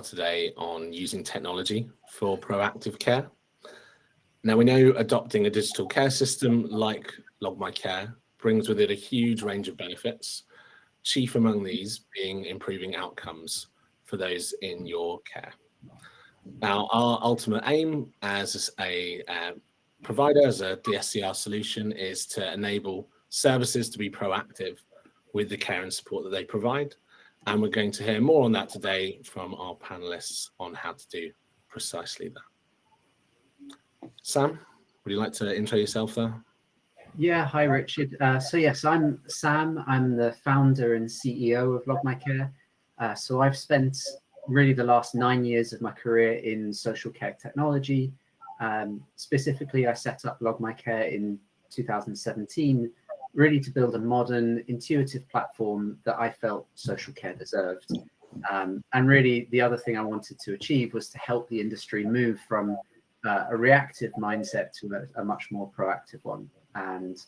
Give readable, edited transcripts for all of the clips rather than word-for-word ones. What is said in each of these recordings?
webinar today on using technology for proactive care. Now, we know adopting a digital care system like Log My Care brings with it a huge range of benefits, chief among these being improving outcomes for those in your care. Now, our ultimate aim as a provider, as a DSCR solution, is to enable services to be proactive with the care and support that they provide. And we're going to hear more on that today from our panelists on how to do precisely that. Sam, would you like to intro yourself there? Yeah, hi Richard. So yes, I'm Sam. I'm the founder and CEO of Log My Care. So I've spent really the last 9 years of my career in social care technology. Specifically, I set up Log My Care in 2017, really to build a modern, intuitive platform that I felt social care deserved. And really, the other thing I wanted to achieve was to help the industry move from a reactive mindset to a much more proactive one. And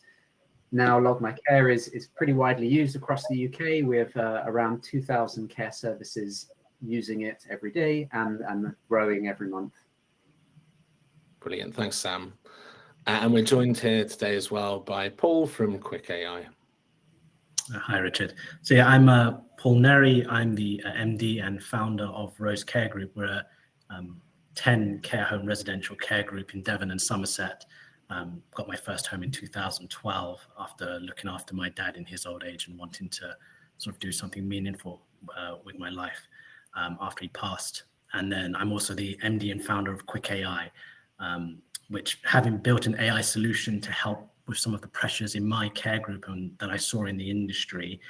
now Log My Care is pretty widely used across the UK. We have around 2,000 care services using it every day and growing every month. Brilliant. Thanks, Sam. And we're joined here today as well by Paul from Quik-AI. Hi, Richard. So yeah, I'm Paul Nery. I'm the MD and founder of Rose Care Group. We're a 10 care home residential care group in Devon and Somerset. Got my first home in 2012 after looking after my dad in his old age and wanting to sort of do something meaningful with my life after he passed. And then I'm also the MD and founder of Quik-AI, which, having built an AI solution to help with some of the pressures in my care group and that I saw in the industry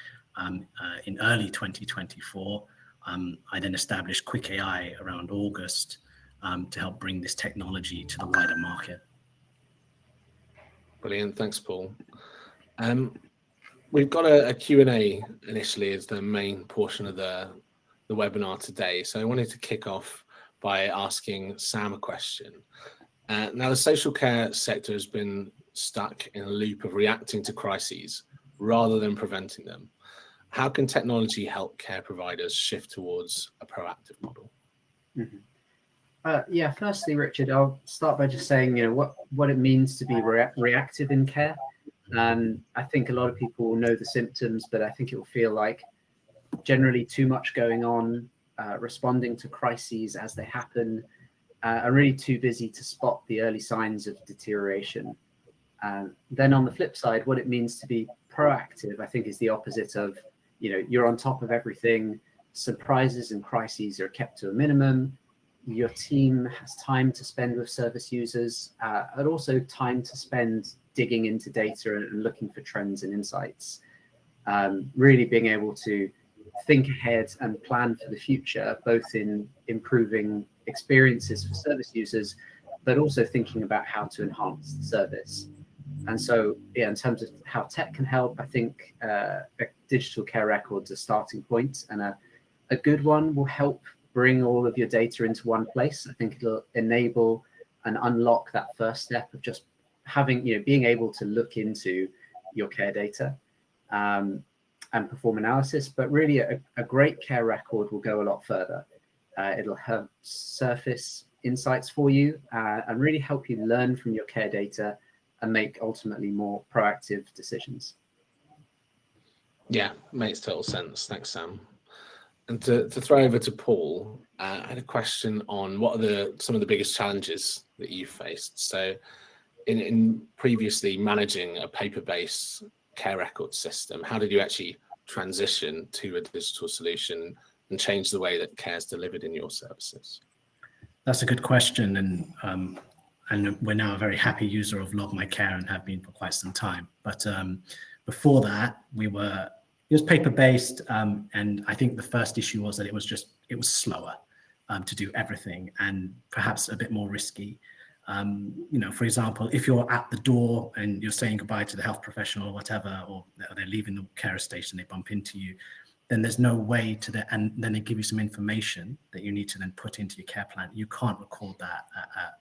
in early 2024, I then established Quik-AI around August to help bring this technology to the wider market. Brilliant. Thanks, Paul. We've got a Q&A initially as the main portion of the webinar today. So I wanted to kick off by asking Sam a question. Now, the social care sector has been stuck in a loop of reacting to crises rather than preventing them. How can technology help care providers shift towards a proactive model? Mm-hmm. Yeah, firstly, Richard, I'll start by just saying, what it means to be reactive in care. I think a lot of people will know the symptoms, but I think it will feel like generally too much going on, responding to crises as they happen, are really too busy to spot the early signs of deterioration. Then on the flip side, what it means to be proactive, I think, is the opposite of, you're on top of everything. Surprises and crises are kept to a minimum. Your team has time to spend with service users, and also time to spend digging into data and looking for trends and insights. Really being able to think ahead and plan for the future, both in improving experiences for service users, but also thinking about how to enhance the service. And so, yeah, in terms of how tech can help, I think digital care records are a starting point, and a good one will help bring all of your data into one place. I think it'll enable and unlock that first step of just having, being able to look into your care data and perform analysis. But really, a great care record will go a lot further. It'll help surface insights for you and really help you learn from your care data and make ultimately more proactive decisions. Yeah, makes total sense. Thanks, Sam. And to throw over to Paul, I had a question on what are some of the biggest challenges that you faced. So in previously managing a paper-based care record system, how did you actually transition to a digital solution and change the way that care is delivered in your services? That's a good question. And we're now a very happy user of Log My Care and have been for quite some time. But before that, it was paper-based, and I think the first issue was that it was slower to do everything and perhaps a bit more risky. For example, if you're at the door and you're saying goodbye to the health professional or whatever, or they're leaving the care station, they bump into you, then there's no way and then they give you some information that you need to then put into your care plan. You can't record that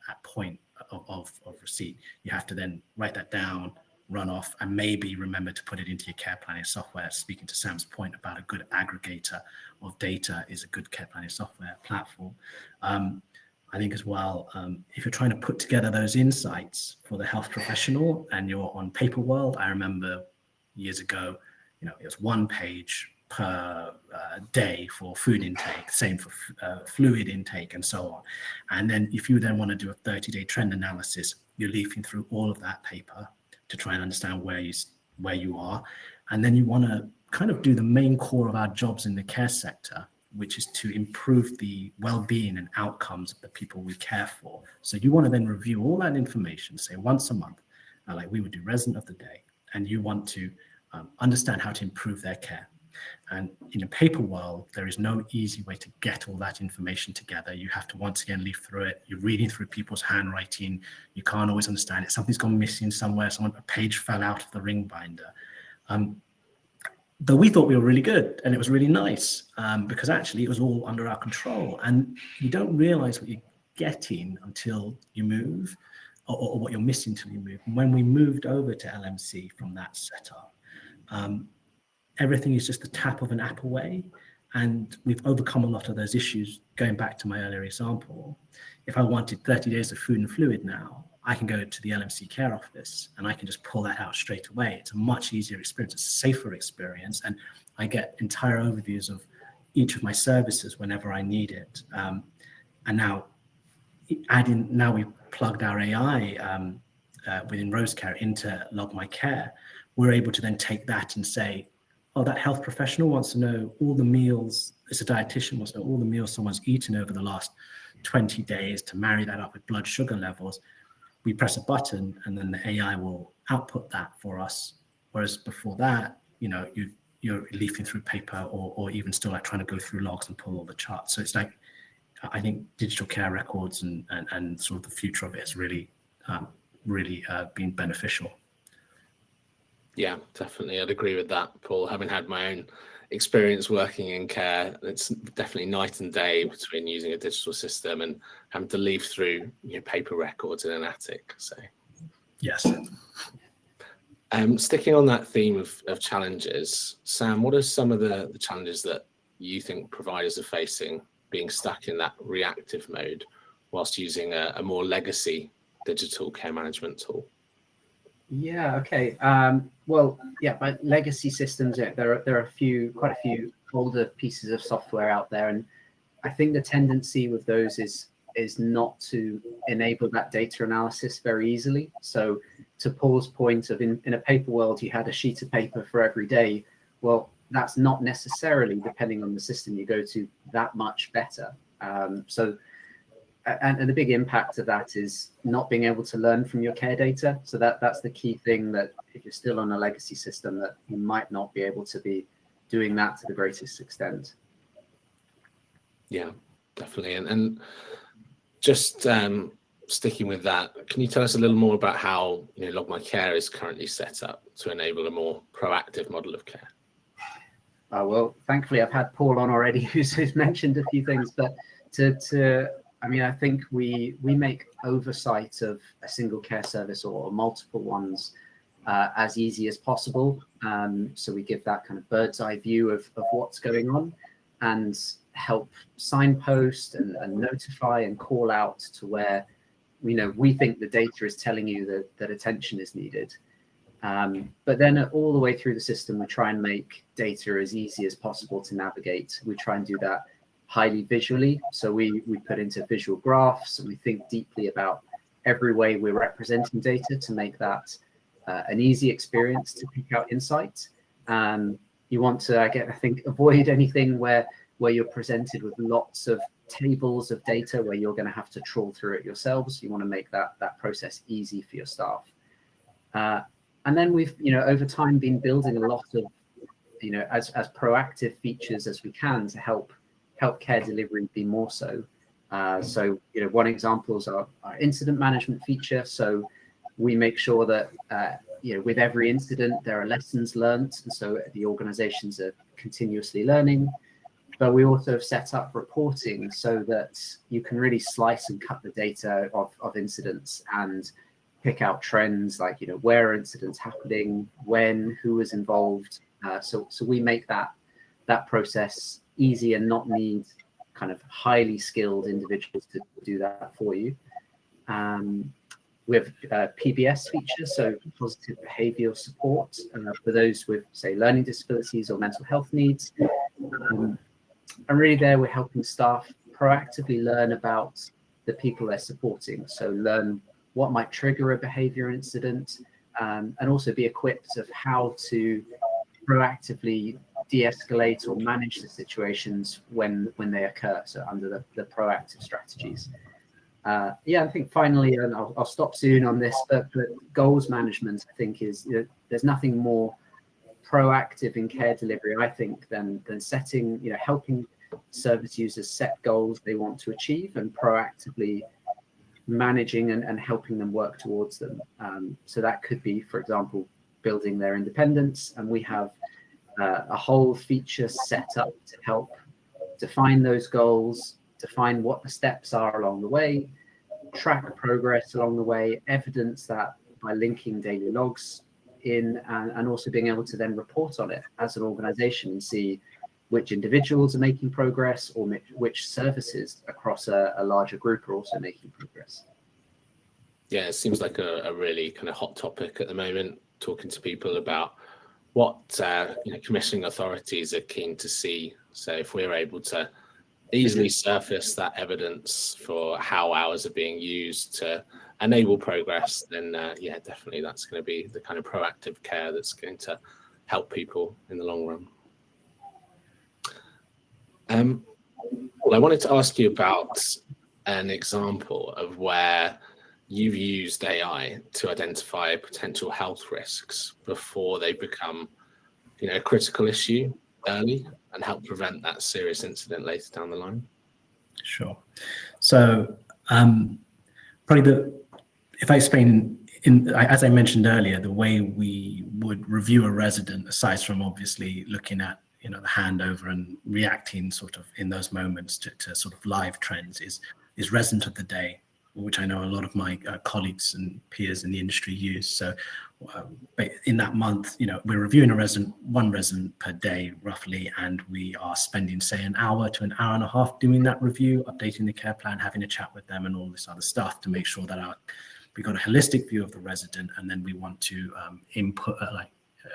at point of receipt. You have to then write that down, run off and maybe remember to put it into your care planning software. Speaking to Sam's point about a good aggregator of data is a good care planning software platform. I think as well, if you're trying to put together those insights for the health professional and you're on paper world, I remember years ago, it was 1 page per day for food intake, same for fluid intake and so on. And then if you then want to do a 30-day trend analysis, you're leafing through all of that paper to try and understand where you are. And then you want to kind of do the main core of our jobs in the care sector, which is to improve the well-being and outcomes of the people we care for. So you want to then review all that information, say once a month, like we would do resident of the day, and you want to understand how to improve their care. And in a paper world, there is no easy way to get all that information together. You have to once again leaf through it. You're reading through people's handwriting. You can't always understand it. Something's gone missing somewhere. A page fell out of the ring binder. Though we thought we were really good and it was really nice because actually it was all under our control. And you don't realize what you're getting until you move or what you're missing until you move. And when we moved over to LMC from that setup, everything is just the tap of an app away. And we've overcome a lot of those issues. Going back to my earlier example, if I wanted 30 days of food and fluid now, I can go to the LMC care office and I can just pull that out straight away. It's a much easier experience, it's a safer experience. And I get entire overviews of each of my services whenever I need it. And now we've plugged our AI within Rose Care into Log My Care. We're able to then take that and say, oh, that health professional wants to know all the meals, it's a dietitian wants to know all the meals someone's eaten over the last 20 days to marry that up with blood sugar levels. We press a button and then the AI will output that for us. Whereas before that, you're leafing through paper or even still like trying to go through logs and pull all the charts. So it's like, I think digital care records and sort of the future of it has really been beneficial. Yeah, definitely. I'd agree with that, Paul. Having had my own experience working in care, it's definitely night and day between using a digital system and having to leaf through paper records in an attic. So yes. Sticking on that theme of challenges, Sam, what are some of the challenges that you think providers are facing being stuck in that reactive mode whilst using a more legacy digital care management tool? Yeah. Okay. But legacy systems. Yeah, there are quite a few older pieces of software out there, and I think the tendency with those is not to enable that data analysis very easily. So, to Paul's point of in a paper world, you had a sheet of paper for every day. Well, that's not necessarily, depending on the system you go to, that much better. And the big impact of that is not being able to learn from your care data. So that's the key thing, that if you're still on a legacy system, that you might not be able to be doing that to the greatest extent. Yeah, definitely. And just sticking with that, can you tell us a little more about how Log My Care is currently set up to enable a more proactive model of care? Well, thankfully, I've had Paul on already, who's mentioned a few things, but I think we make oversight of a single care service or multiple ones as easy as possible. So we give that kind of bird's eye view of what's going on and help signpost and notify and call out to where we think the data is telling you that attention is needed. But then all the way through the system, we try and make data as easy as possible to navigate. We try and do that highly visually. So we put into visual graphs, and we think deeply about every way we're representing data to make that an easy experience to pick out insight. You want to, I think, avoid anything where you're presented with lots of tables of data where you're going to have to trawl through it yourselves. You want to make that process easy for your staff. And then we've, over time, been building a lot of, as proactive features as we can to help care delivery be more so. So, one example is our incident management feature. So we make sure that, with every incident, there are lessons learned. And so the organizations are continuously learning. But we also have set up reporting so that you can really slice and cut the data of incidents and pick out trends like, where are incidents happening, when, who is involved. So we make that process easy and not need kind of highly skilled individuals to do that for you. We have PBS features, so positive behavioural support for those with, say, learning disabilities or mental health needs. And really there we're helping staff proactively learn about the people they're supporting. So learn what might trigger a behaviour incident, and also be equipped of how to proactively de-escalate or manage the situations when they occur, so under the proactive strategies. I think finally, and I'll stop soon on this, but goals management, I think, is, there's nothing more proactive in care delivery, I think, than setting, helping service users set goals they want to achieve and proactively managing and helping them work towards them. So that could be, for example, building their independence, and we have a whole feature set up to help define those goals, define what the steps are along the way, track progress along the way, evidence that by linking daily logs in, and also being able to then report on it as an organization and see which individuals are making progress or which services across a larger group are also making progress. Yeah, it seems like a really kind of hot topic at the moment, talking to people about what commissioning authorities are keen to see. So if we're able to easily surface that evidence for how hours are being used to enable progress, then definitely that's going to be the kind of proactive care that's going to help people in the long run. Well, I wanted to ask you about an example of where you've used AI to identify potential health risks before they become, a critical issue early and help prevent that serious incident later down the line. Sure. So probably if I explain, as I mentioned earlier, the way we would review a resident, aside from obviously looking at the handover and reacting sort of in those moments to sort of live trends, is resident of the day, which I know a lot of my colleagues and peers in the industry use. So in that month, we're reviewing one resident per day roughly, and we are spending, say, an hour to an hour and a half doing that review, updating the care plan, having a chat with them and all this other stuff to make sure that we got a holistic view of the resident, and then we want to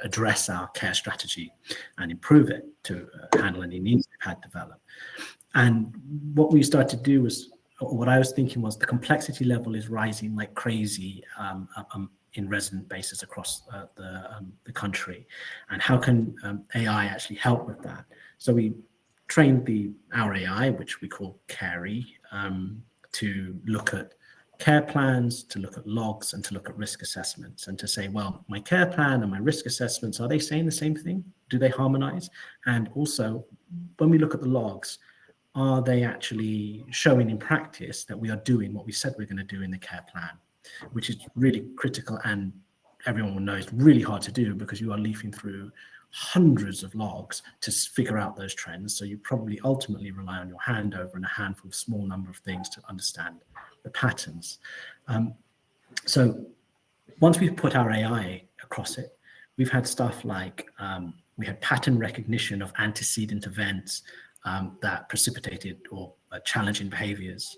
address our care strategy and improve it to handle any needs they've had develop. And what we started to do was, what I was thinking was, the complexity level is rising like crazy in resident bases across the country, and how can AI actually help with that? So we trained our AI, which we call Care-AI, to look at care plans, to look at logs, and to look at risk assessments, and to say, well, my care plan and my risk assessments, are they saying the same thing? Do they harmonize? And also, when we look at the logs, are they actually showing in practice that we are doing what we said we're going to do in the care plan, which is really critical, and everyone will know it's really hard to do because you are leafing through hundreds of logs to figure out those trends. So you probably ultimately rely on your handover and a handful of small number of things to understand the patterns. So once we've put our AI across it, we've had stuff like we had pattern recognition of antecedent events that precipitated or challenging behaviors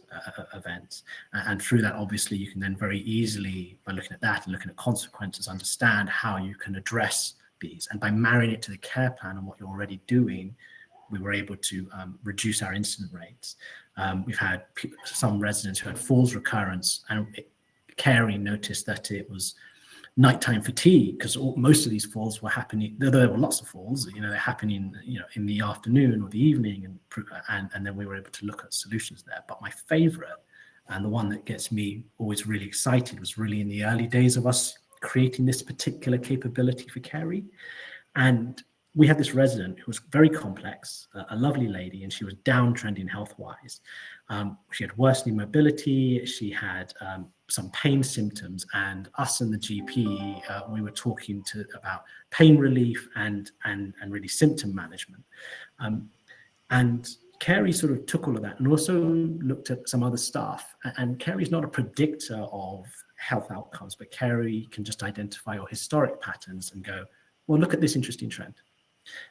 events. And through that, obviously, you can then very easily, by looking at that and looking at consequences, understand how you can address these. And by marrying it to the care plan and what you're already doing, we were able to reduce our incident rates. We've had some residents who had falls recurrence, and Care-AI noticed that it was nighttime fatigue, because most of these falls were happening. There were lots of falls, they're happening, in the afternoon or the evening, and then we were able to look at solutions there. But my favorite, and the one that gets me always really excited, was really in the early days of us creating this particular capability for Care-AI. And we had this resident who was very complex, a lovely lady, and she was downtrending health-wise. She had worsening mobility, she had some pain symptoms, and us and the GP, we were talking about pain relief and really symptom management. And Care-AI sort of took all of that and also looked at some other stuff. And Care-AI is not a predictor of health outcomes, but Care can just identify your historic patterns and go, well, look at this interesting trend.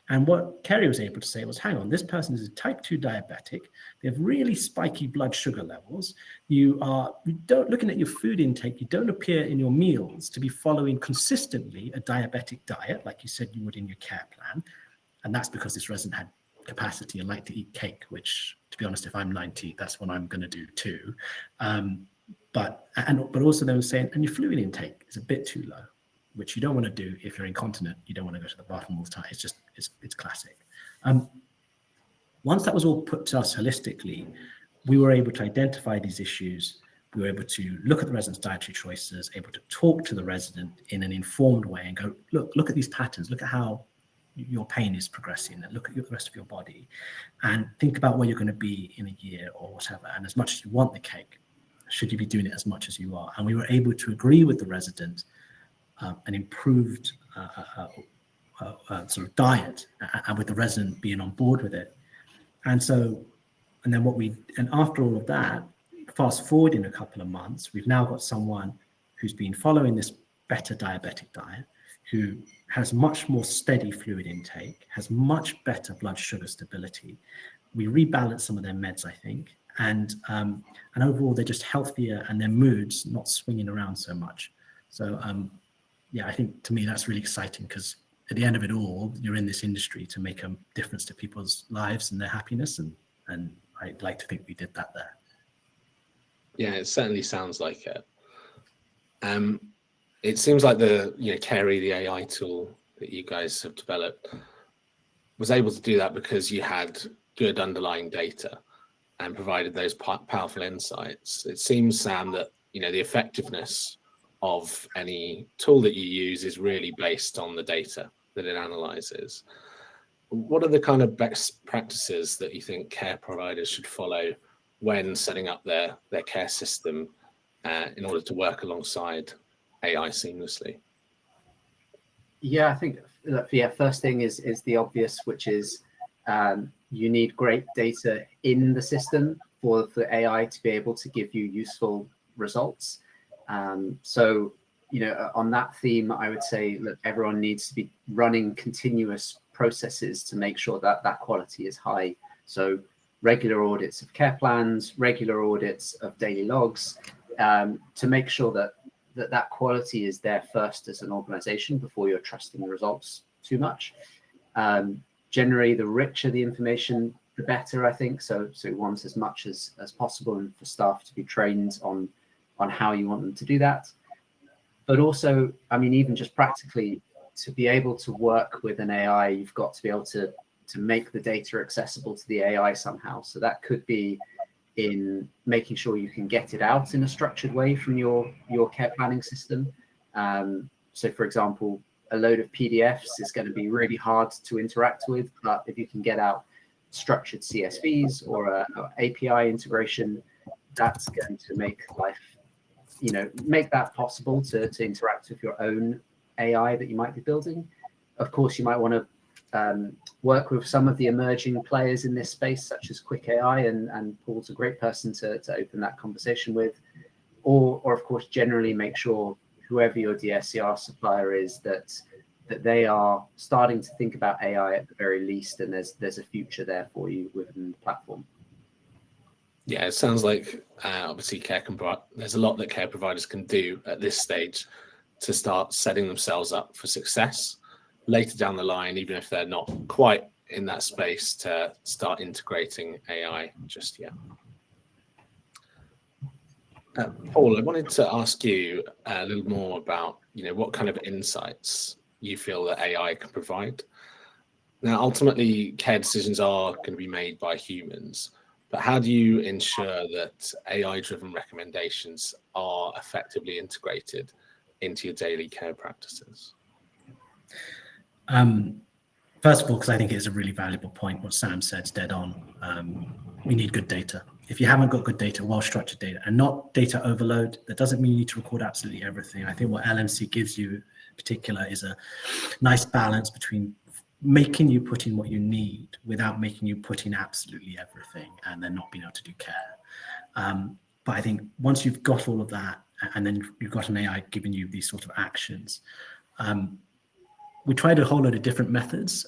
And what Kerry was able to say was, hang on, this person is a type 2 diabetic. They have really spiky blood sugar levels. Looking at your food intake, you don't appear in your meals to be following consistently a diabetic diet, like you said you would in your care plan. And that's because this resident had capacity and liked to eat cake, which, to be honest, if I'm 90, that's what I'm going to do too. But also they were saying, and your fluid intake is a bit too low, which you don't want to do if you're incontinent. You don't want to go to the bathroom all the time. It's classic. Once that was all put to us holistically, we were able to identify these issues. We were able to look at the resident's dietary choices, able to talk to the resident in an informed way and go, look at these patterns. Look at how your pain is progressing, and look at the rest of your body, and think about where you're going to be in a year or whatever. And as much as you want the cake, should you be doing it as much as you are? And we were able to agree with the resident an improved sort of diet, and with the resident being on board with it. And after all of that, fast forward in a couple of months, we've now got someone who's been following this better diabetic diet, who has much more steady fluid intake, has much better blood sugar stability. We rebalanced some of their meds, I think, and overall they're just healthier and their moods not swinging around so much. So yeah, I think to me that's really exciting, because at the end of it all, you're in this industry to make a difference to people's lives and their happiness, and I'd like to think we did that there. Yeah, it certainly sounds like it. It seems like the Care, the AI tool that you guys have developed, was able to do that because you had good underlying data and provided those powerful insights. It seems, Sam, that the effectiveness of any tool that you use is really based on the data that it analyzes. What are the kind of best practices that you think care providers should follow when setting up their care system in order to work alongside AI seamlessly? Yeah, I think first thing is the obvious, which is you need great data in the system for AI to be able to give you useful results. So, on that theme, I would say, look, everyone needs to be running continuous processes to make sure that quality is high. So regular audits of care plans, regular audits of daily logs, to make sure that quality is there first as an organization before you're trusting the results too much. Generally, the richer the information, the better, I think. So we want as much as possible, and for staff to be trained on how you want them to do that. But also, I mean, even just practically, to be able to work with an AI, you've got to be able to make the data accessible to the AI somehow. So that could be in making sure you can get it out in a structured way from your care planning system. So for example, a load of PDFs is going to be really hard to interact with, but if you can get out structured CSVs or a API integration, that's going to make life, make that possible to interact with your own AI that you might be building. Of course, you might want to work with some of the emerging players in this space, such as Quik-AI, and Paul's a great person to open that conversation with, or of course, generally make sure whoever your DSCR supplier is, that they are starting to think about AI at the very least, and there's a future there for you within the platform. Yeah, it sounds like obviously there's a lot that care providers can do at this stage to start setting themselves up for success later down the line, even if they're not quite in that space to start integrating AI just yet. Paul, I wanted to ask you a little more about what kind of insights you feel that AI can provide. Now, ultimately, care decisions are going to be made by humans, but how do you ensure that AI-driven recommendations are effectively integrated into your daily care practices? First of all, because I think it is a really valuable point, what Sam said is dead on. We need good data. If you haven't got good data, well-structured data, and not data overload, that doesn't mean you need to record absolutely everything. I think what LMC gives you in particular is a nice balance between making you put in what you need without making you put in absolutely everything and then not being able to do care. But I think once you've got all of that and then you've got an AI giving you these sort of actions. We tried a whole load of different methods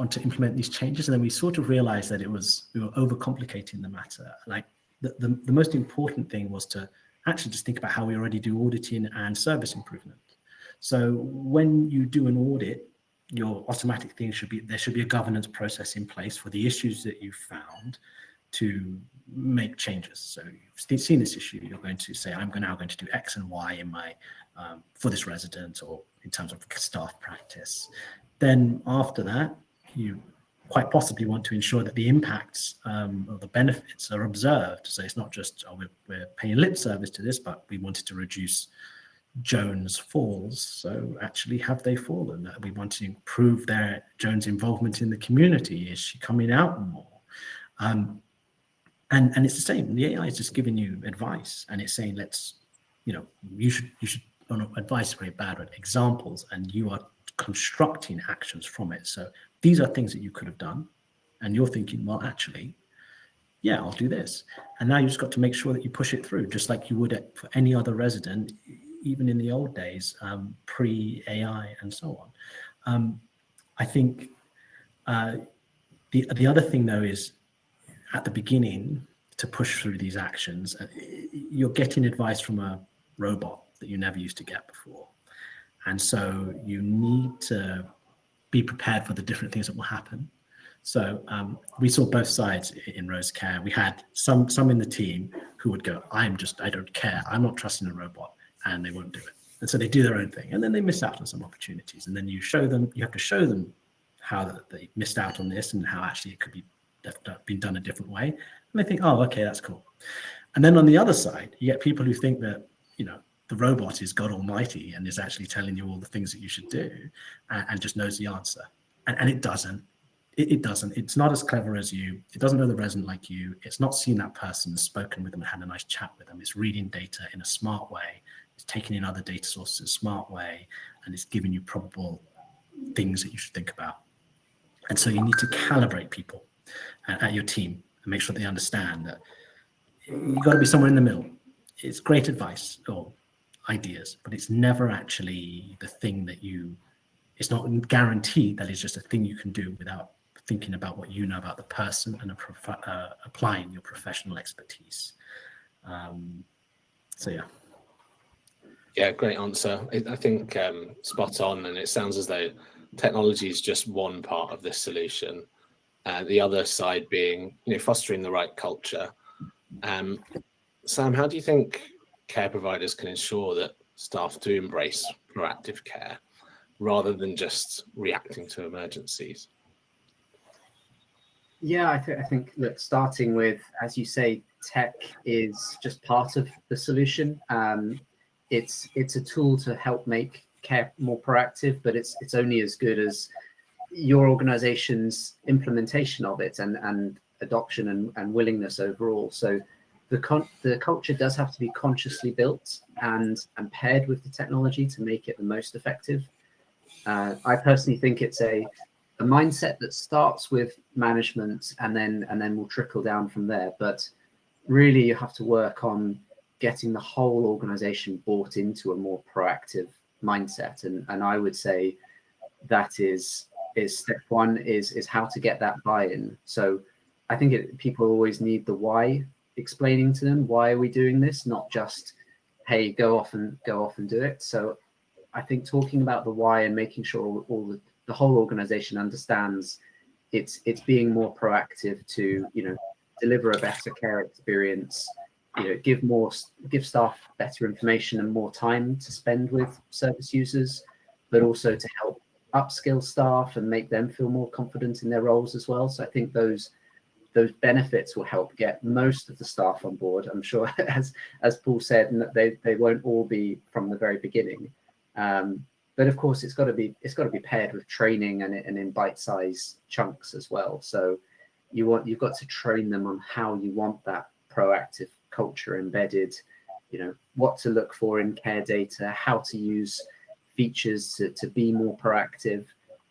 to implement these changes, and then we sort of realized that we were overcomplicating the matter. Like the most important thing was to actually just think about how we already do auditing and service improvement. So when you do an audit, your automatic thing there should be a governance process in place for the issues that you found to make changes. So you've seen this issue, you're going to say, I'm now going to do X and Y in my for this resident, or in terms of staff practice. Then after that, you quite possibly want to ensure that the impacts or the benefits are observed. So it's not just, oh, we're paying lip service to this, but we wanted to reduce Joan's falls. So actually, have they fallen? We want to improve Joan's involvement in the community. Is she coming out more? And it's the same. The AI is just giving you advice, and it's saying, you should. Oh, no, advice is very bad, but examples, and you are constructing actions from it. So these are things that you could have done, and you're thinking, well, actually, yeah, I'll do this. And now you just got to make sure that you push it through, just like you would for any other resident, even in the old days, pre-AI and so on. I think the other thing, though, is at the beginning, to push through these actions, you're getting advice from a robot that you never used to get before. And so you need to be prepared for the different things that will happen. So we saw both sides in Rose Care. We had some in the team who would go, I don't care. I'm not trusting a robot, and they won't do it. And so they do their own thing, and then they miss out on some opportunities. And then you have to show them how they missed out on this and how actually it could be been done a different way. And they think, oh, okay, that's cool. And then on the other side, you get people who think that, the robot is God Almighty and is actually telling you all the things that you should do and just knows the answer. And it doesn't. It doesn't. It's not as clever as you. It doesn't know the resident like you. It's not seen that person, spoken with them, and had a nice chat with them. It's reading data in a smart way. It's taking in other data sources in a smart way, and it's giving you probable things that you should think about. And so you need to calibrate people at your team and make sure they understand that you've got to be somewhere in the middle. It's great advice or ideas, but it's never actually the thing that it's not guaranteed that it's just a thing you can do without thinking about what you know about the person and applying your professional expertise. So, yeah. Yeah, great answer. I think spot on, and it sounds as though technology is just one part of this solution. The other side being, fostering the right culture. Sam, how do you think care providers can ensure that staff do embrace proactive care rather than just reacting to emergencies? Yeah, I think look, starting with, as you say, tech is just part of the solution. It's a tool to help make care more proactive, but it's only as good as your organization's implementation of it and adoption and willingness overall. So the culture does have to be consciously built and paired with the technology to make it the most effective. I personally think it's a mindset that starts with management and then will trickle down from there. But really, you have to work on getting the whole organization bought into a more proactive mindset. And I would say that is step one is how to get that buy-in. So I think people always need the why, explaining to them, why are we doing this? Not just, hey, go off and do it. So I think talking about the why and making sure the whole organization understands it's being more proactive to, deliver a better care experience, give staff better information and more time to spend with service users, but also to help upskill staff and make them feel more confident in their roles as well. So I think those benefits will help get most of the staff on board. I'm sure, as Paul said, and that they won't all be from the very beginning. But of course, it's got to be paired with training and in bite-sized chunks as well. So you've got to train them on how you want that proactive culture embedded. What to look for in care data, how to use features to be more proactive.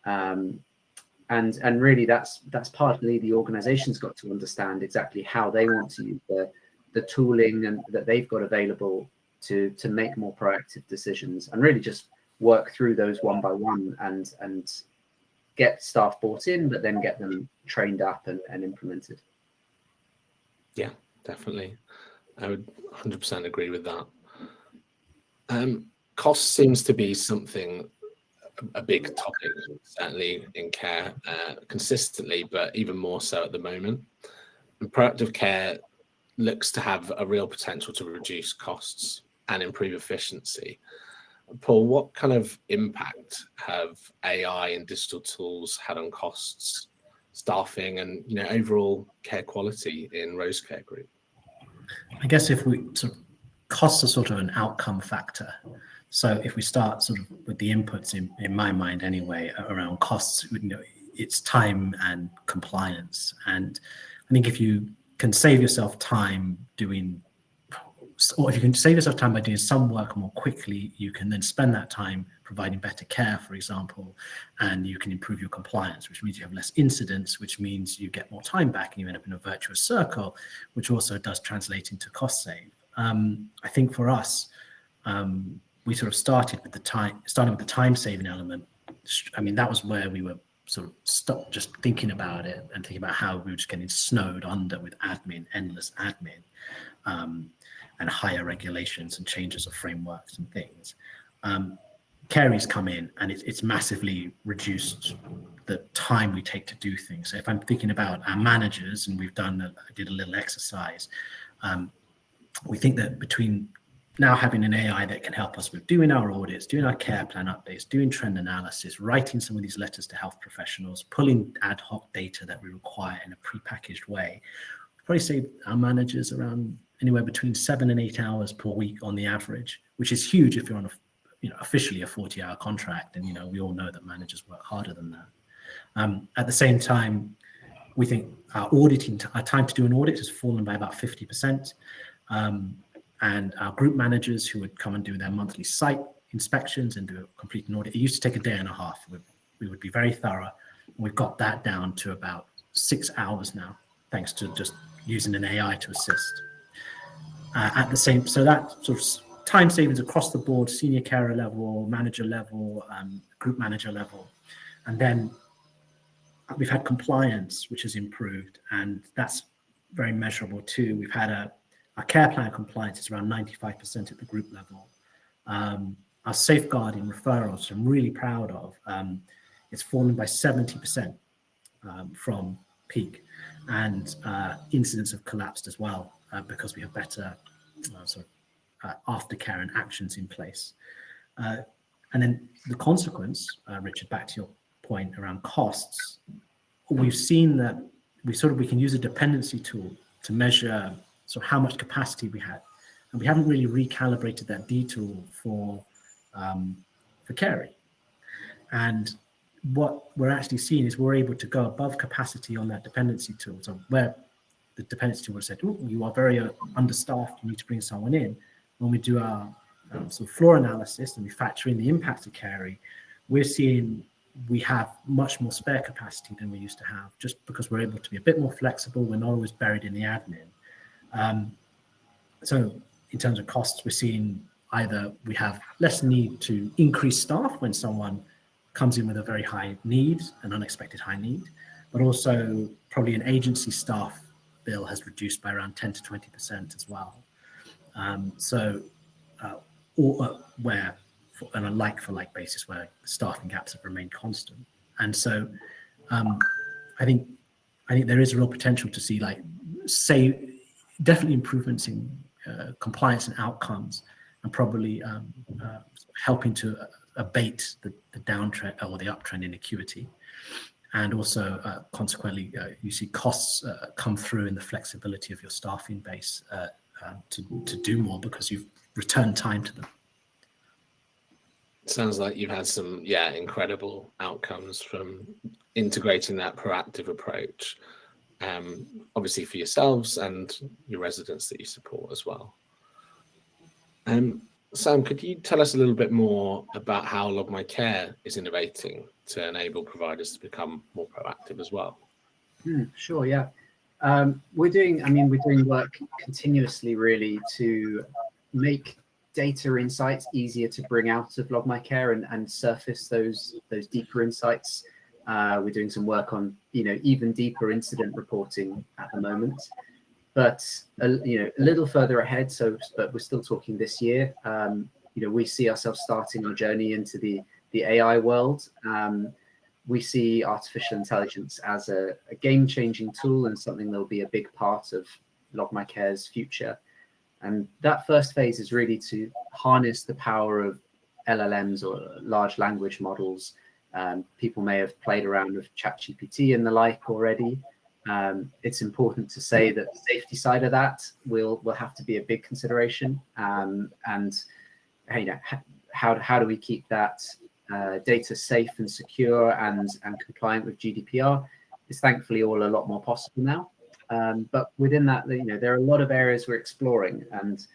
And really that's partly the organization's got to understand exactly how they want to use the tooling and that they've got available to make more proactive decisions, and really just work through those one by one and get staff brought in, but then get them trained up and implemented. Yeah, definitely. I would 100% agree with that. Cost seems to be something, a big topic, certainly in care, consistently, but even more so at the moment. And proactive care looks to have a real potential to reduce costs and improve efficiency. Paul, what kind of impact have AI and digital tools had on costs, staffing, and overall care quality in Rose Care Group? I guess if we costs are sort of an outcome factor. So if we start sort of with the inputs in my mind anyway around costs, it's time and compliance. And I think if you can save yourself time or if you can save yourself time by doing some work more quickly, you can then spend that time providing better care, for example, and you can improve your compliance, which means you have less incidents, which means you get more time back and you end up in a virtuous circle, which also does translate into cost save. I think for us, we sort of started with the time saving element. I mean, that was where we were sort of stopped just thinking about it and thinking about how we were just getting snowed under with endless admin, and higher regulations and changes of frameworks and things. Care's come in and it's massively reduced the time we take to do things. So if I'm thinking about our managers, and I did a little exercise, we think that between now having an AI that can help us with doing our audits, doing our care plan updates, doing trend analysis, writing some of these letters to health professionals, pulling ad hoc data that we require in a prepackaged way, probably save our managers around anywhere between 7 and 8 hours per week on the average, which is huge if you're on officially a 40-hour contract. And, we all know that managers work harder than that. At the same time, we think our time to do an audit has fallen by about 50%. And our group managers who would come and do their monthly site inspections and do a complete audit, it used to take a day and a half. We would be very thorough. We've got that down to about 6 hours now, thanks to just using an AI to assist. So that sort of time savings across the board, senior carer level, manager level, group manager level. And then we've had compliance, which has improved, and that's very measurable too. We've had our care plan compliance is around 95% at the group level. Our safeguarding referrals, which I'm really proud of, it's fallen by 70% from peak, and incidents have collapsed as well because we have better aftercare and actions in place. And then the consequence, Richard, back to your point around costs, we've seen that we can use a dependency tool to measure how much capacity we had, and we haven't really recalibrated that D tool for caring. And what we're actually seeing is we're able to go above capacity on that dependency tool. So where the dependency tool would have said, "Oh, you are very understaffed, you need to bring someone in." When we do our floor analysis and we factor in the impact of caring, we're seeing we have much more spare capacity than we used to have, just because we're able to be a bit more flexible. We're not always buried in the admin. So in terms of costs, we're seeing either we have less need to increase staff when someone comes in with a very high need, an unexpected high need, but also probably an agency staff bill has reduced by around 10 to 20% as well. Where on a like-for-like basis, where staffing gaps have remained constant. And so I think there is a real potential to see definitely improvements in compliance and outcomes, and probably helping to abate the downtrend or the uptrend in acuity. And also consequently, you see costs come through in the flexibility of your staffing base to do more because you've returned time to them. Sounds like you've had some incredible outcomes from integrating that proactive approach, obviously for yourselves and your residents that you support as well. Sam, could you tell us a little bit more about how Log My Care is innovating to enable providers to become more proactive as well? Sure, yeah. We're doing work continuously really to make data insights easier to bring out of Log My Care and surface those deeper insights. We're doing some work on even deeper incident reporting at the moment, but a little further ahead. But we're still talking this year. We see ourselves starting our journey into the AI world. We see artificial intelligence as a game-changing tool and something that will be a big part of Log My Care's future. And that first phase is really to harness the power of LLMs or large language models. People may have played around with ChatGPT and the like already. It's important to say that the safety side of that will have to be a big consideration. And how do we keep that data safe and secure and compliant with GDPR? Is thankfully all a lot more possible now. But within that, there are a lot of areas we're exploring, and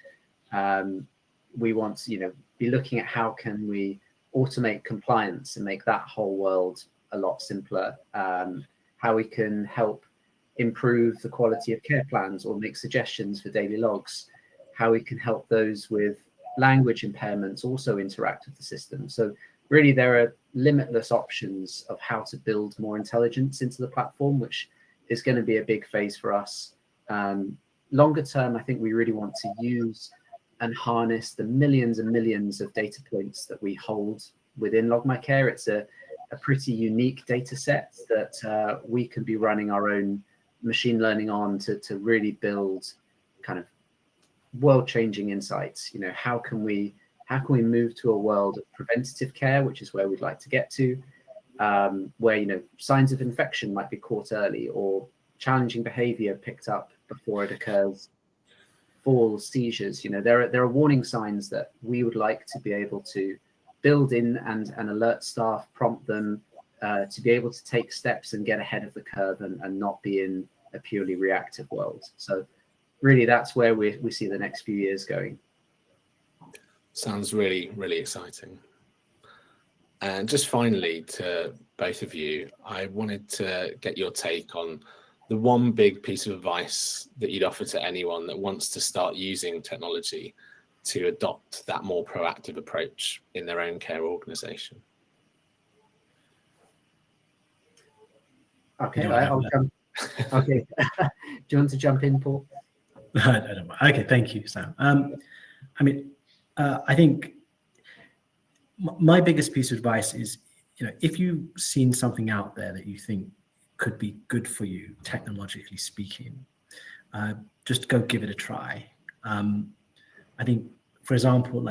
we want to be looking at how can we automate compliance and make that whole world a lot simpler. How we can help improve the quality of care plans or make suggestions for daily logs. How we can help those with language impairments also interact with the system. So really, there are limitless options of how to build more intelligence into the platform, which is going to be a big phase for us. Longer term, I think we really want to use and harness the millions and millions of data points that we hold within Log My Care. It's a pretty unique data set that we can be running our own machine learning on to really build kind of world-changing insights. How can we move to a world of preventative care, which is where we'd like to get to, where signs of infection might be caught early or challenging behavior picked up before it occurs, falls, seizures. There are warning signs that we would like to be able to build in and alert staff, prompt them to be able to take steps and get ahead of the curve and not be in a purely reactive world. So really, that's where we see the next few years going. Sounds really, really exciting. And just finally, to both of you, I wanted to get your take on the one big piece of advice that you'd offer to anyone that wants to start using technology to adopt that more proactive approach in their own care organization. Okay, I'll jump. Okay, do you want to jump in, Paul? I don't know. Okay, thank you, Sam. I think my biggest piece of advice is, if you've seen something out there that you think could be good for you, technologically speaking, just go give it a try. I think, for example,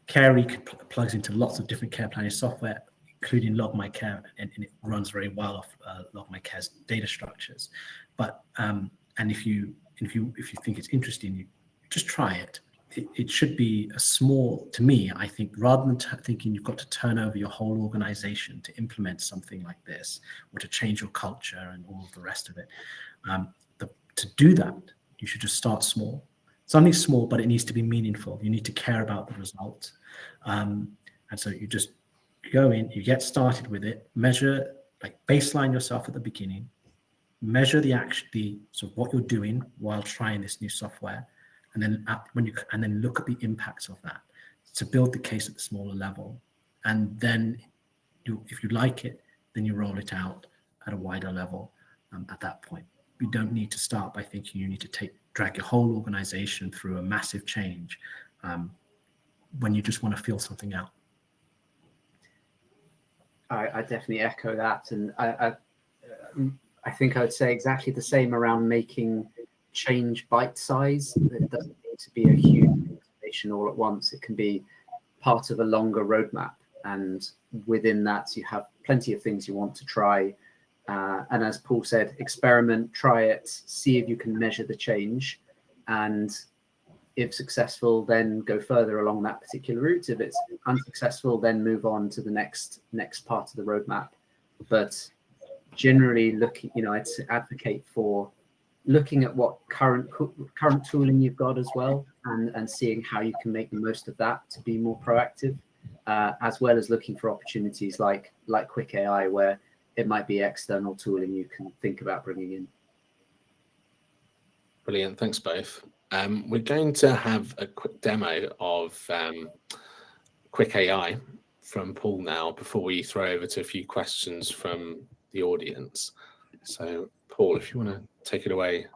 Care plugs into lots of different care planning software, including Log My Care, and it runs very well off Log My Care's data structures. But and if you think it's interesting, you just try it. It should be a small, to me, I think, rather than thinking you've got to turn over your whole organization to implement something like this or to change your culture and all of the rest of it. To do that, you should just start small. Something small, but it needs to be meaningful. You need to care about the result. And so you just go in, you get started with it, measure, baseline yourself at the beginning, measure the sort of what you're doing while trying this new software. And then look at the impacts of that to build the case at the smaller level. And then if you like it, then you roll it out at a wider level at that point. You don't need to start by thinking you need to drag your whole organization through a massive change when you just want to feel something out. I definitely echo that. And I think I would say exactly the same around making change bite size. It doesn't need to be a huge transformation all at once. It can be part of a longer roadmap, and within that you have plenty of things you want to try, and as Paul said, experiment, try it, see if you can measure the change, and if successful, then go further along that particular route. If it's unsuccessful, then move on to the next part of the roadmap. But generally I'd advocate for looking at what current tooling you've got as well, and seeing how you can make the most of that to be more proactive, as well as looking for opportunities like Quik-AI, where it might be external tooling you can think about bringing in. Brilliant, thanks both. We're going to have a quick demo of Quik-AI from Paul now before we throw over to a few questions from the audience. So, Paul, if you want to take it away.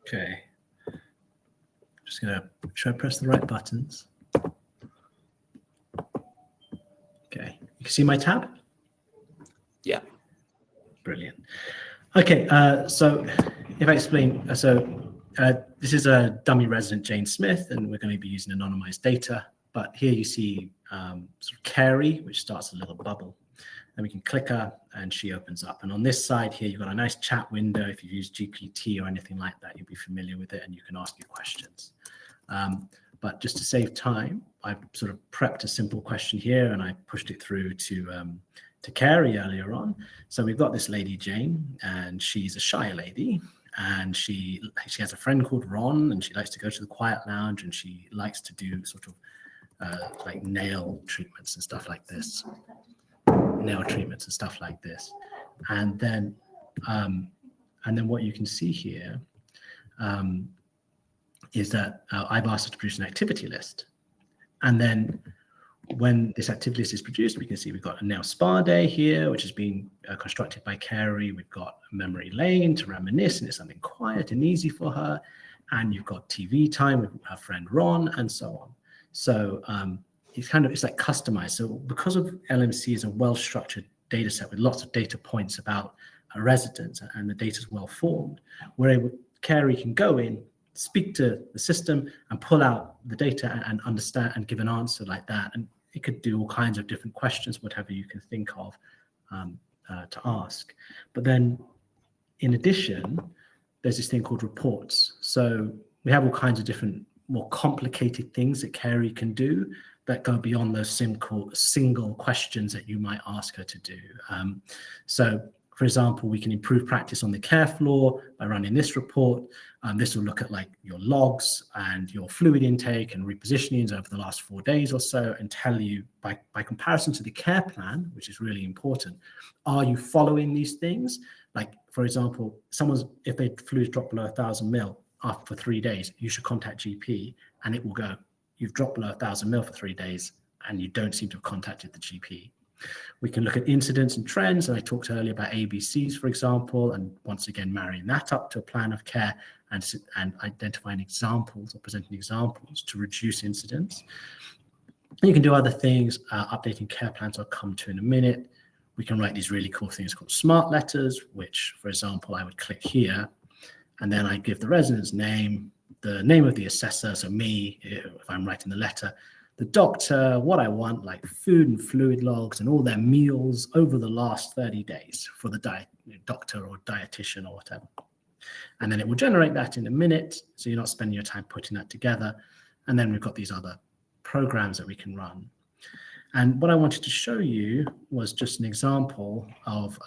Okay. Just going to try to press the right buttons. Okay. You can see my tab? Yeah. Brilliant. Okay. So if I explain, this is a dummy resident, Jane Smith, and we're going to be using anonymized data. But here you see sort of Carrie, which starts a little bubble. And we can click her and she opens up. And on this side here, you've got a nice chat window. If you've used GPT or anything like that, you'll be familiar with it and you can ask your questions. But just to save time, I've sort of prepped a simple question here and I pushed it through to Carrie earlier on. So we've got this lady, Jane, and she's a shy lady. And she has a friend called Ron, and she likes to go to the quiet lounge, and she likes to do sort of like nail treatments and stuff like this. And then what you can see here is that I've asked her to produce an activity list. And then when this activity list is produced, we can see we've got a nail spa day here, which has been constructed by Carrie. We've got memory lane to reminisce, and it's something quiet and easy for her. And you've got TV time with her friend Ron, and so on. So it's like customized. So because of LMC is a well-structured data set with lots of data points about a resident and the data is well formed, Carrie can go in, speak to the system and pull out the data and understand and give an answer like that. And it could do all kinds of different questions, whatever you can think of to ask. But then in addition, there's this thing called reports. So we have all kinds of different more complicated things that Carrie can do that go beyond those single questions that you might ask her to do. So for example, we can improve practice on the care floor by running this report. This will look at like your logs and your fluid intake and repositionings over the last 4 days or so and tell you by comparison to the care plan, which is really important, are you following these things? Like, for example, if their fluids drop below 1,000 mil for 3 days, you should contact GP and it will go, you've dropped below 1,000 mil for 3 days and you don't seem to have contacted the GP. We can look at incidents and trends, and I talked earlier about ABCs, for example, and once again marrying that up to a plan of care and identifying examples or presenting examples to reduce incidents. And you can do other things, updating care plans I'll come to in a minute. We can write these really cool things called smart letters, which, for example, I would click here, and then I give the resident's name, the name of the assessor, so me, if I'm writing the letter, the doctor, what I want, like food and fluid logs and all their meals over the last 30 days for the doctor or dietitian or whatever. And then it will generate that in a minute, so you're not spending your time putting that together. And then we've got these other programs that we can run. And what I wanted to show you was just an example of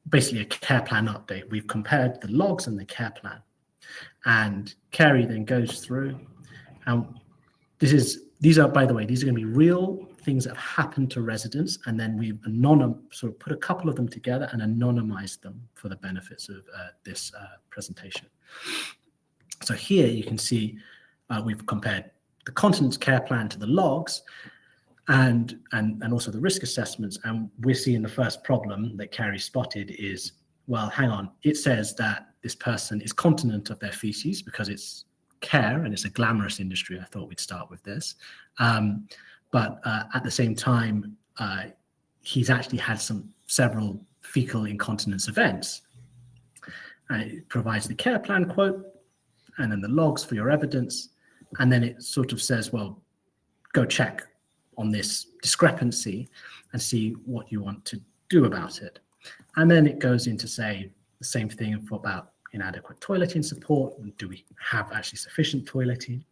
basically a care plan update. We've compared the logs and the care plan. And Carrie then goes through, and these are, by the way, these are going to be real things that have happened to residents, and then we've sort of put a couple of them together and anonymized them for the benefits of this presentation. So here you can see we've compared the continence care plan to the logs and also the risk assessments, and we're seeing the first problem that Carrie spotted is, well, hang on, it says that this person is continent of their feces because it's care and it's a glamorous industry. I thought we'd start with this. But at the same time, he's actually had several fecal incontinence events. It provides the care plan quote and then the logs for your evidence. And then it sort of says, well, go check on this discrepancy and see what you want to do about it. And then it goes into say the same thing for about inadequate toileting support. Do we have actually sufficient toileting?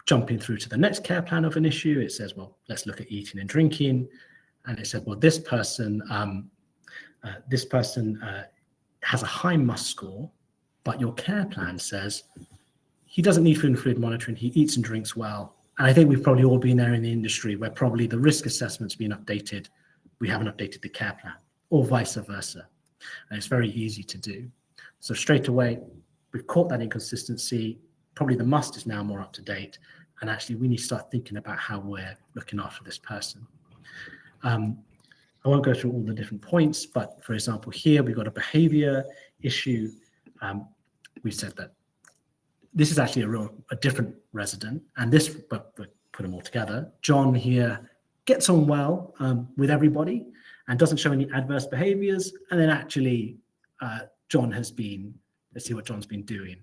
Jumping through to the next care plan of an issue, it says, well, let's look at eating and drinking. And it said, well, this person has a high must score, but your care plan says he doesn't need food and fluid monitoring, he eats and drinks well. And I think we've probably all been there in the industry where probably the risk assessment's been updated, we haven't updated the care plan, or vice versa. And it's very easy to do. So straight away, we've caught that inconsistency. Probably the must is now more up to date. And actually, we need to start thinking about how we're looking after this person. I won't go through all the different points, but for example, here we've got a behavior issue. We said that this is actually a different resident, and this, but put them all together. John here gets on well with everybody and doesn't show any adverse behaviors. And then actually, John has been, let's see what John's been doing.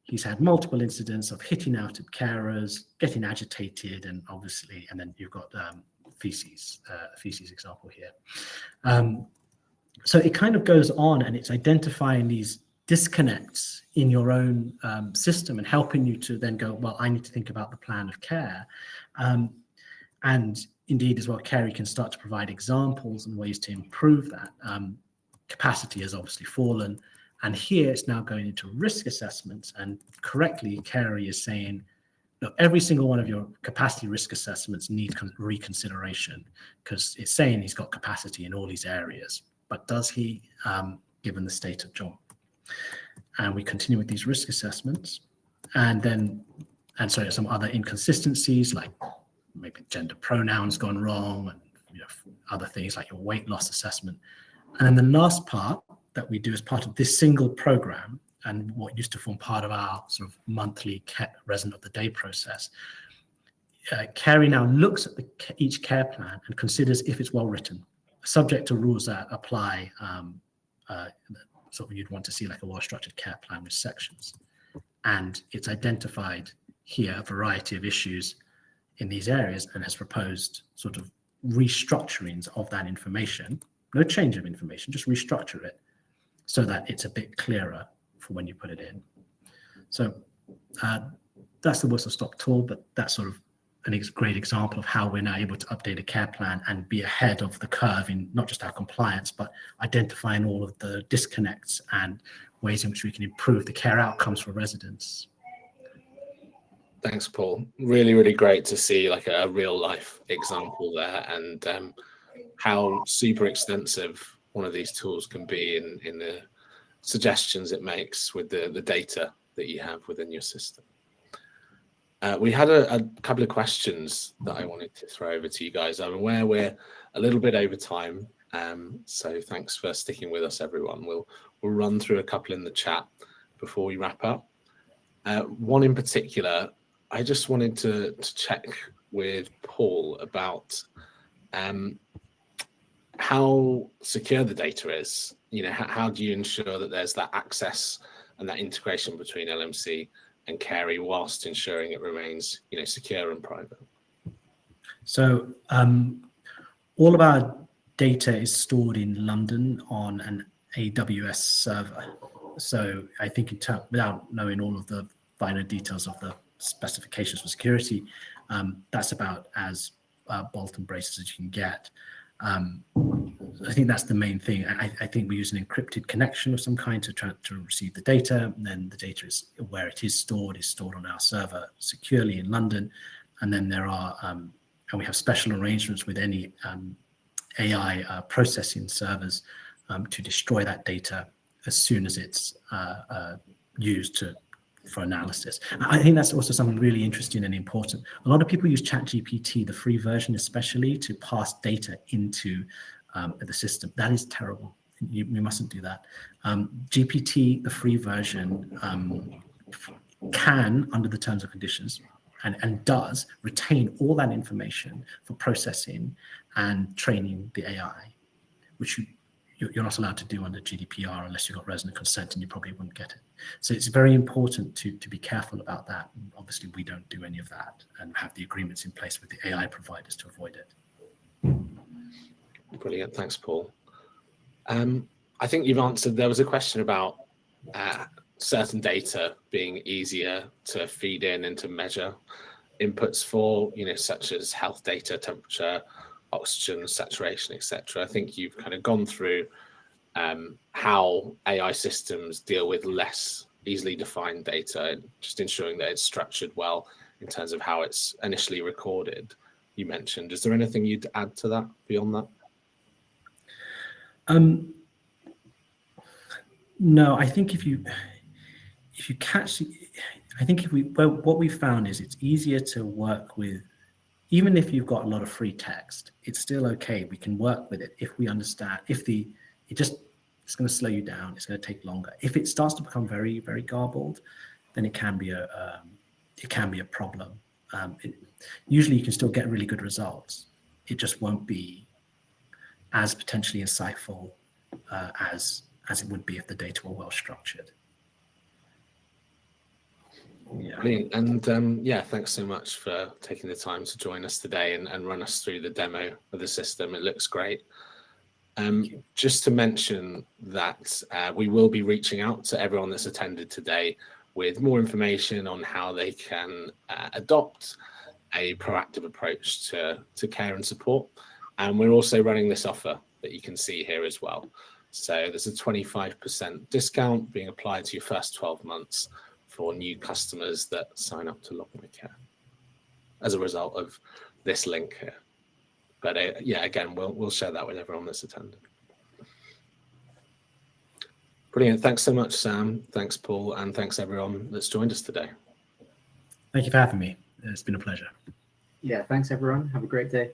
He's had multiple incidents of hitting out at carers, getting agitated, and obviously, and then you've got feces example here. So it kind of goes on, and it's identifying these disconnects in your own system and helping you to then go, well, I need to think about the plan of care. And indeed, as well, Carey can start to provide examples and ways to improve that. Capacity has obviously fallen. And here it's now going into risk assessments, and correctly, Carey is saying, look, every single one of your capacity risk assessments need reconsideration, because it's saying he's got capacity in all these areas, but does he, given the state of John? And we continue with these risk assessments, and so some other inconsistencies, like maybe gender pronouns gone wrong, and other things like your weight loss assessment. And then the last part that we do as part of this single program, and what used to form part of our sort of monthly resident of the day process, Carey now looks at each care plan and considers if it's well written, subject to rules that apply. Sort of you'd want to see like a well-structured care plan with sections. And it's identified here a variety of issues in these areas and has proposed sort of restructurings of that information. No change of information, just restructure it so that it's a bit clearer for when you put it in. So that's the whistle-stop tool, but that's sort of a great example of how we're now able to update a care plan and be ahead of the curve in not just our compliance, but identifying all of the disconnects and ways in which we can improve the care outcomes for residents. Thanks, Paul. Really, really great to see like a real life example there, and how super extensive one of these tools can be in the suggestions it makes with the data that you have within your system. We had a couple of questions that I wanted to throw over to you guys. I'm aware we're a little bit over time, so thanks for sticking with us, everyone. We'll run through a couple in the chat before we wrap up. One in particular, I just wanted to check with Paul about how secure the data is. How do you ensure that there's that access and that integration between LMC and Carey whilst ensuring it remains, secure and private? So all of our data is stored in London on an AWS server. So I think without knowing all of the finer details of the specifications for security, that's about as bolt and braces as you can get. I think that's the main thing. I think we use an encrypted connection of some kind to receive the data, and then the data is where it is stored on our server securely in London. And then there are, and we have special arrangements with any AI processing servers to destroy that data as soon as it's used for analysis. I think that's also something really interesting and important. A lot of people use ChatGPT, the free version especially, to pass data into the system. That is terrible. We mustn't do that. GPT, the free version, can, under the terms and conditions, and does retain all that information for processing and training the AI, which you're not allowed to do under GDPR unless you've got resident consent, and you probably wouldn't get it. So it's very important to be careful about that. And obviously, we don't do any of that and have the agreements in place with the AI providers to avoid it. Brilliant. Thanks, Paul. I think you've answered, there was a question about certain data being easier to feed in and to measure inputs for, such as health data, temperature, oxygen, saturation, etc. I think you've kind of gone through how AI systems deal with less easily defined data, and just ensuring that it's structured well in terms of how it's initially recorded. You mentioned, is there anything you'd add to that beyond that? No, I think if if you catch, I think what we found is it's easier to work with, even if you've got a lot of free text, it's still okay. We can work with it if we understand, it's going to slow you down. It's going to take longer. If it starts to become very, very garbled, then it can be a problem. Usually you can still get really good results. It just won't be as potentially insightful as it would be if the data were well structured. Yeah. Brilliant. And yeah, thanks so much for taking the time to join us today and run us through the demo of the system. It looks great. Just to mention that we will be reaching out to everyone that's attended today with more information on how they can adopt a proactive approach to care and support. And we're also running this offer that you can see here as well. So there's a 25% discount being applied to your first 12 months for new customers that sign up to Log My Care as a result of this link here. But yeah, again, we'll share that with everyone that's attended. Brilliant. Thanks so much, Sam. Thanks, Paul. And thanks everyone that's joined us today. Thank you for having me. It's been a pleasure. Yeah, thanks everyone. Have a great day.